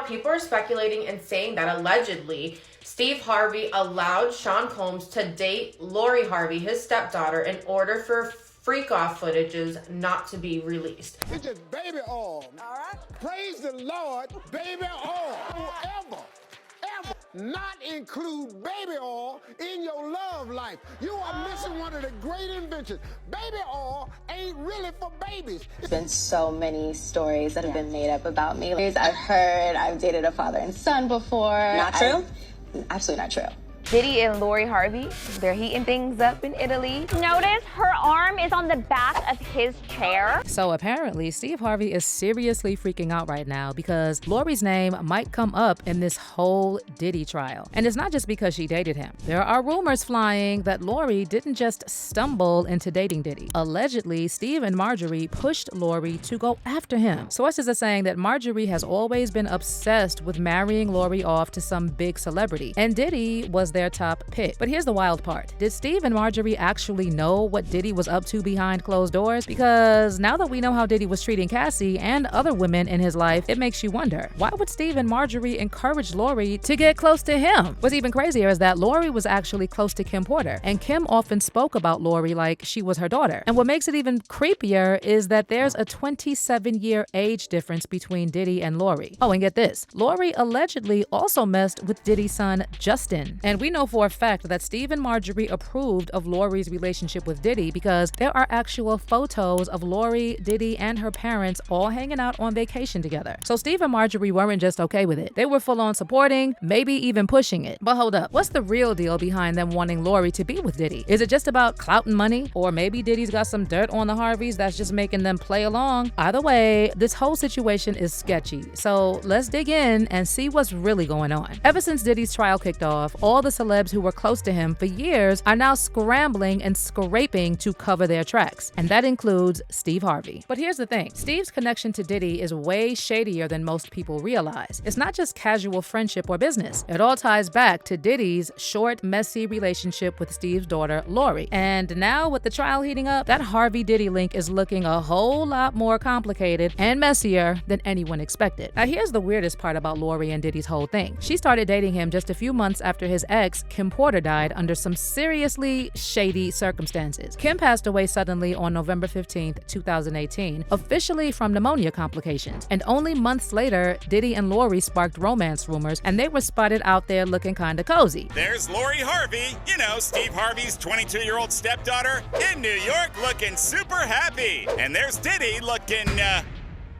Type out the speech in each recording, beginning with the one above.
people are speculating and saying that allegedly Steve Harvey allowed Sean Combs to date Lori Harvey, his stepdaughter, in order for freak-off footages not to be released. It's just baby oil. All right. Praise the Lord, baby oil. Whoever not include baby oil in your love life, you are missing one of the great inventions. Baby oil ain't really for babies. There's been so many stories that have been made up about me. I've heard I've dated a father and son before. Not true? Absolutely not true. Diddy and Lori Harvey, they're heating things up in Italy. Notice her arm is on the back of his chair. So apparently, Steve Harvey is seriously freaking out right now because Lori's name might come up in this whole Diddy trial. And it's not just because she dated him. There are rumors flying that Lori didn't just stumble into dating Diddy. Allegedly, Steve and Marjorie pushed Lori to go after him. Sources are saying that Marjorie has always been obsessed with marrying Lori off to some big celebrity, and Diddy was their top pick. But here's the wild part. Did Steve and Marjorie actually know what Diddy was up to behind closed doors? Because now that we know how Diddy was treating Cassie and other women in his life, it makes you wonder, why would Steve and Marjorie encourage Lori to get close to him? What's even crazier is that Lori was actually close to Kim Porter, and Kim often spoke about Lori like she was her daughter. And what makes it even creepier is that there's a 27-year age difference between Diddy and Lori. Oh, and get this, Lori allegedly also messed with Diddy's son, Justin. And we know for a fact that Steve and Marjorie approved of Lori's relationship with Diddy because there are actual photos of Lori, Diddy, and her parents all hanging out on vacation together. So Steve and Marjorie weren't just okay with it. They were full on supporting, maybe even pushing it. But hold up, what's the real deal behind them wanting Lori to be with Diddy? Is it just about clout and money? Or maybe Diddy's got some dirt on the Harveys that's just making them play along? Either way, this whole situation is sketchy. So let's dig in and see what's really going on. Ever since Diddy's trial kicked off, all the celebs who were close to him for years are now scrambling and scraping to cover their tracks, and that includes Steve Harvey. But here's the thing, Steve's connection to Diddy is way shadier than most people realize. It's not just casual friendship or business. It all ties back to Diddy's short, messy relationship with Steve's daughter, Lori. And now with the trial heating up, that Harvey-Diddy link is looking a whole lot more complicated and messier than anyone expected. Now here's the weirdest part about Lori and Diddy's whole thing. She started dating him just a few months after his ex, Kim Porter, died under some seriously shady circumstances. Kim passed away suddenly on November 15th, 2018, officially from pneumonia complications. And only months later, Diddy and Lori sparked romance rumors, and they were spotted out there looking kinda cozy. There's Lori Harvey, you know, Steve Harvey's 22-year-old stepdaughter, in New York looking super happy. And there's Diddy looking,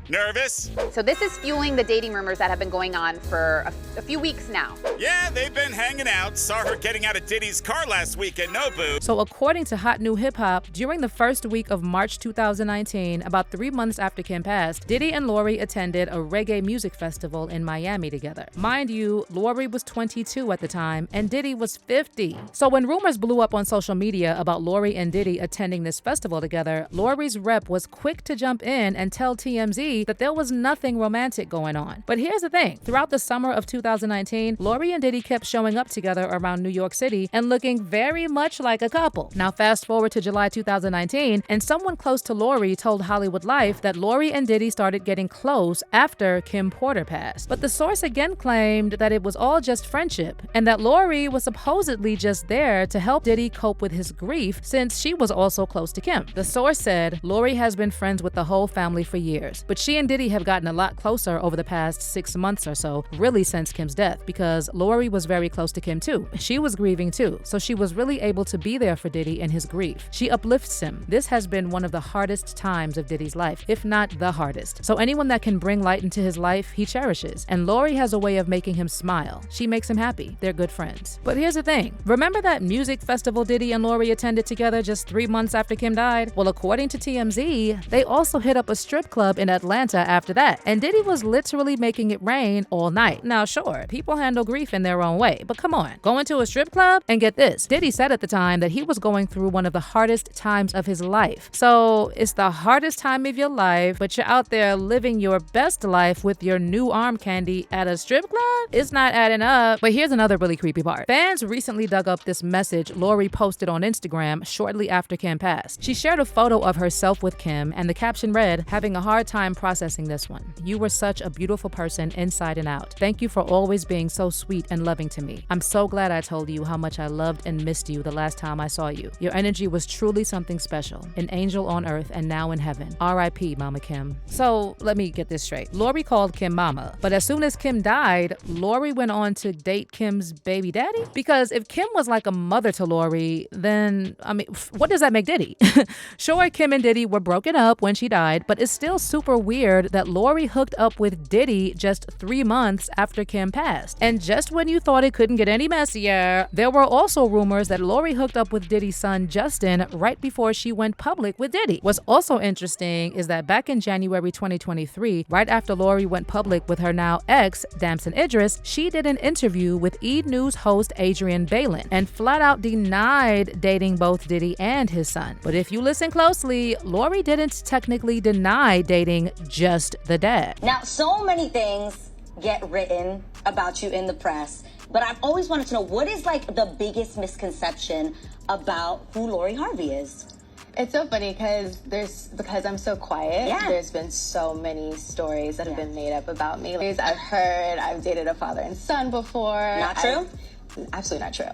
nervous. So this is fueling the dating rumors that have been going on for a few weeks now. Yeah, they've been hanging out. Saw her getting out of Diddy's car last week at Nobu. So according to Hot New Hip Hop, during the first week of March 2019, about 3 months after Kim passed, Diddy and Lori attended a reggae music festival in Miami together. Mind you, Lori was 22 at the time and Diddy was 50. So when rumors blew up on social media about Lori and Diddy attending this festival together, Lori's rep was quick to jump in and tell TMZ that there was nothing romantic going on. But here's the thing. Throughout the summer of 2019, Lori and Diddy kept showing up together around New York City and looking very much like a couple. Now fast forward to July 2019, and someone close to Lori told Hollywood Life that Lori and Diddy started getting close after Kim Porter passed. But the source again claimed that it was all just friendship, and that Lori was supposedly just there to help Diddy cope with his grief since she was also close to Kim. The source said Lori has been friends with the whole family for years, but she and Diddy have gotten a lot closer over the past 6 months or so, really since Kim's death, because Lori was very close to Kim too. She was grieving too, so she was really able to be there for Diddy in his grief. She uplifts him. This has been one of the hardest times of Diddy's life, if not the hardest. So anyone that can bring light into his life, he cherishes. And Lori has a way of making him smile. She makes him happy. They're good friends. But here's the thing. Remember that music festival Diddy and Lori attended together just 3 months after Kim died? Well, according to TMZ, they also hit up a strip club in Atlanta after that. And Diddy was literally making it rain all night. Now, sure, people handle grief in their own way, but come on, going to a strip club? And get this, Diddy said at the time that he was going through one of the hardest times of his life. So it's the hardest time of your life, but you're out there living your best life with your new arm candy at a strip club? It's not adding up. But here's another really creepy part. Fans recently dug up this message Lori posted on Instagram shortly after Kim passed. She shared a photo of herself with Kim, and the caption read, "Having a hard time processing this one. You were such a beautiful person inside and out. Thank you for always being so sweet and loving to me. I'm so glad I told you how much I loved and missed you the last time I saw you. Your energy was truly something special, an angel on earth and now in heaven. R.I.P. Mama Kim. So let me get this straight. Lori called Kim mama, but as soon as Kim died, Lori went on to date Kim's baby daddy? Because if Kim was like a mother to Lori, then, I mean, what does that make Diddy? Sure, Kim and Diddy were broken up when she died, but it's still super weird that Lori hooked up with Diddy just 3 months after Kim passed. And just when you thought it couldn't get any messier, there were also rumors that Lori hooked up with Diddy's son Justin right before she went public with Diddy. What's also interesting is that back in January 2023, right after Lori went public with her now ex, Damson Idris, she did an interview with E! News host Adrian Balin and flat out denied dating both Diddy and his son. But if you listen closely, Lori didn't technically deny dating just the dad. Now, so many things get written about you in the press, but I've always wanted to know, what is like the biggest misconception about who Lori Harvey is? It's so funny because I'm so quiet. Yeah. There's been so many stories that have been made up about me. I've heard I've dated a father and son before. Not true? Absolutely not true.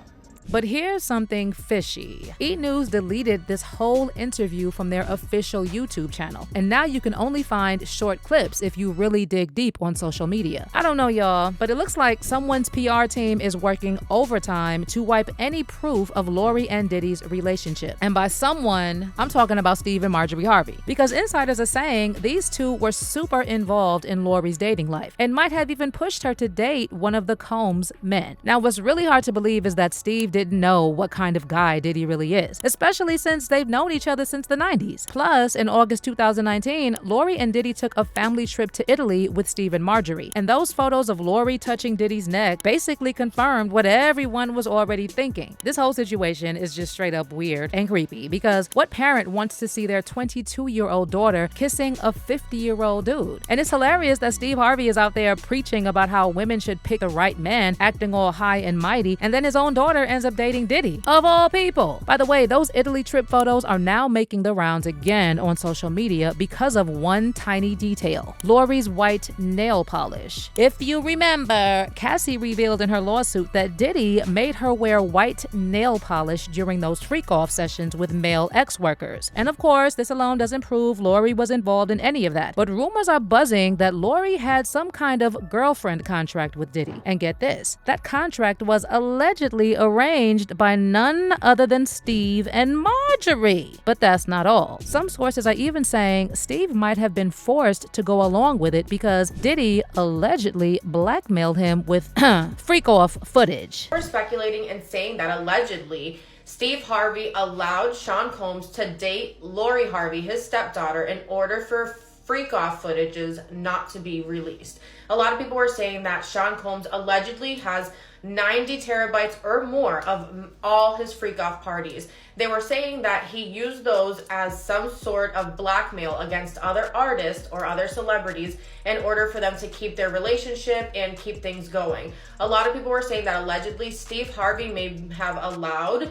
But here's something fishy. E! News deleted this whole interview from their official YouTube channel, and now you can only find short clips if you really dig deep on social media. I don't know, y'all, but it looks like someone's PR team is working overtime to wipe any proof of Lori and Diddy's relationship. And by someone, I'm talking about Steve and Marjorie Harvey, because insiders are saying these two were super involved in Lori's dating life and might have even pushed her to date one of the Combs men. Now, what's really hard to believe is that Steve didn't know what kind of guy Diddy really is, especially since they've known each other since the 90s. Plus, in August 2019, Lori and Diddy took a family trip to Italy with Steve and Marjorie, and those photos of Lori touching Diddy's neck basically confirmed what everyone was already thinking. This whole situation is just straight up weird and creepy, because what parent wants to see their 22-year-old daughter kissing a 50-year-old dude? And it's hilarious that Steve Harvey is out there preaching about how women should pick the right man, acting all high and mighty, and then his own daughter ends up dating Diddy, of all people. By the way, those Italy trip photos are now making the rounds again on social media because of one tiny detail: Lori's white nail polish. If you remember, Cassie revealed in her lawsuit that Diddy made her wear white nail polish during those freak-off sessions with male ex-workers. And of course, this alone doesn't prove Lori was involved in any of that, but rumors are buzzing that Lori had some kind of girlfriend contract with Diddy. And get this, that contract was allegedly arranged by none other than Steve and Marjorie. But that's not all. Some sources are even saying Steve might have been forced to go along with it because Diddy allegedly blackmailed him with freak-off footage. We're speculating and saying that allegedly Steve Harvey allowed Sean Combs to date Lori Harvey, his stepdaughter, in order for freak-off footages not to be released. A lot of people were saying that Sean Combs allegedly has 90 terabytes or more of all his freak-off parties. They were saying that he used those as some sort of blackmail against other artists or other celebrities in order for them to keep their relationship and keep things going. A lot of people were saying that allegedly Steve Harvey may have allowed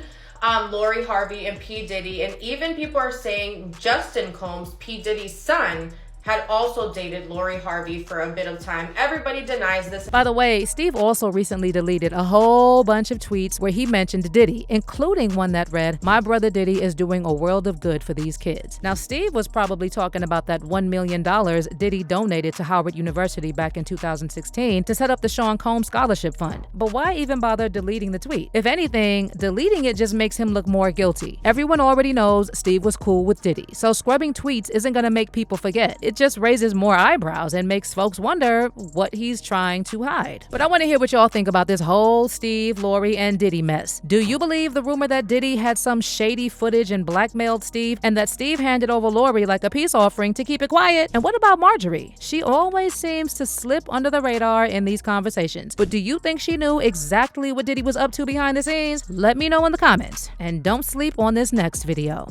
Lori Harvey and P. Diddy, and even people are saying Justin Combs, P. Diddy's son, had also dated Lori Harvey for a bit of time. Everybody denies this. By the way, Steve also recently deleted a whole bunch of tweets where he mentioned Diddy, including one that read, "My brother Diddy is doing a world of good for these kids." Now, Steve was probably talking about that $1 million Diddy donated to Howard University back in 2016 to set up the Sean Combs Scholarship Fund. But why even bother deleting the tweet? If anything, deleting it just makes him look more guilty. Everyone already knows Steve was cool with Diddy, so scrubbing tweets isn't gonna make people forget. It just raises more eyebrows and makes folks wonder what he's trying to hide. But I want to hear what y'all think about this whole Steve, Lori, and Diddy mess. Do you believe the rumor that Diddy had some shady footage and blackmailed Steve, and that Steve handed over Lori like a peace offering to keep it quiet? And what about Marjorie? She always seems to slip under the radar in these conversations. But do you think she knew exactly what Diddy was up to behind the scenes? Let me know in the comments. And don't sleep on this next video.